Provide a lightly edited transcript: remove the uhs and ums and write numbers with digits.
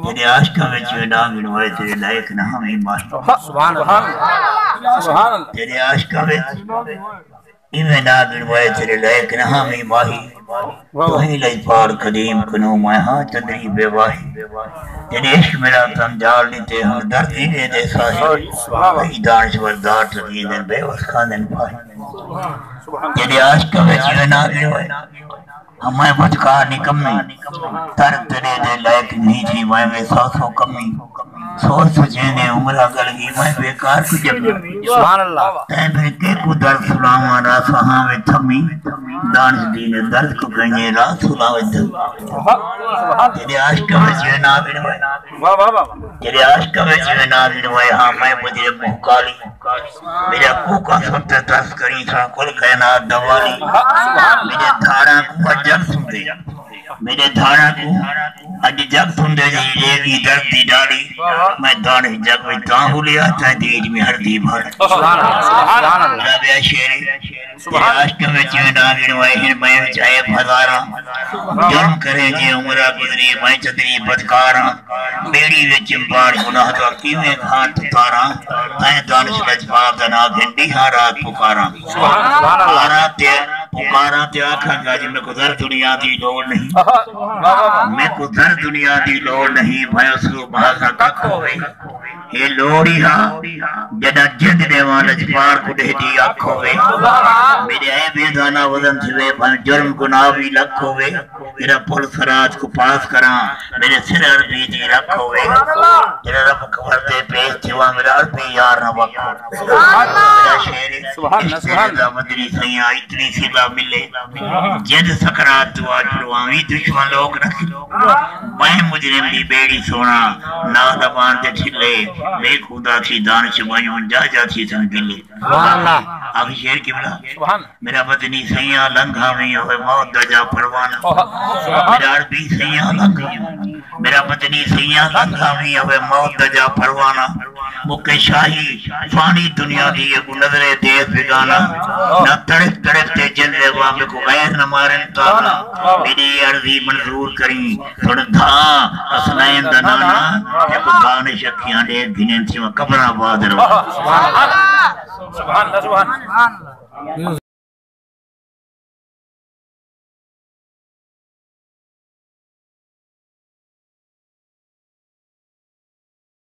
تیرے عاشقاں وچ ڈانگن ہوئے تیرے لائق نہ ہمیں ماہی سبحان اللہ تیرے عاشقاں وچ ایویں ڈانگن ہوئے تیرے لائق نہ ہمیں ماہی تو ہی لئی پار قدیم کنو میں ہاں چندری بے واہی تیرے عشق میرا تن جال لیتے ہم درد ہی دے دے ساہی کئی دانشور دار تقیدن بے وس خاندن پاہی تیرے عاشقاں وچ ایویں ڈانگن ہوئے ہمیں بدکار نکمی تر تیرے دے لائق نہیں تھی میں ساسو کمی سوچ سجینے عمرہ گلگی میں بیکار کو جبنی سبحان اللہ تین پھر کے کو در سلاما را سہاں میں تھمی دانش دین درد کو گنجے را سلاوے دھم تیرے عاشق میں جیوے نابن ہوئے تیرے عاشق میں جیوے نابن ہوئے ہاں میں مجھے محکالی میرے کوکا سنتے دس کری تھا کل کائنات دوالی میرے دھارا کو اجر سندے میرے دھارا کو اج جگ سندے جی لیوی درد دی ڈالی میں دانش جگ میں تاہو لیا تھا دیج میں ہر دی بھر میرا بیا شیری تیرے عاشق میں جیوے نابن ہوئے ہن میں چاہے بھزارا جرم کرے جی عمرہ گزری میں چندری بدکارا میری وچ چمبار گناہ تو کیویں کھانت تارا تائیں دانش لجباب دنا گھنڈی ہارات پکارا پکارا تے آکھا گا جی میں کو در دنیا دی لوڑ نہیں میں کو در دنیا دی لوڑ نہیں بھائیو سو بھازا کک ہوئے یہ لوڑی ہاں جدا جند دیوان لجبار کو دہدی اکھ ہوئے میرے اے بیدانا وزن تھوے بھائیو جرم گناہ بھی لکھ ہوئے میرا پل سراج کو پاس کراں میرے سر عربی دی رکھ ہوئے میرا رب کورتے پیش تھوا میرا عربی یار نہ وکھ میرا شہر استعدہ مدری سیاں اتنی سیلا ملے جد سکرات دعا جلوامی دشمن لوگ رکھ میں مجرم دی بیڑی سونا نا دبان دے چھلے میں خدا تھی دانش بائیوں جا جا تھی سنگلے آگے شہر کی بلا میرا بدنی سیاں لنگھا میں ہوئے موت دجا پروانا میرا عربی سیاں لنگھا میرا بدنی سیاں لنگھا میں ہوئے موت دجا پروانا مکہ شاہی فانی دنیا دی ایک نظر دیکھ بگانا نہ تڑک تڑک تے جن لے وہاں کو غیر نہ مارن تانا میری عرضی منظور کریں تھوڑا دھا اسنائن دنانا ایک دانش اکھیاں دے گھنین تھی وہ قبرہ بادر سبحان اللہ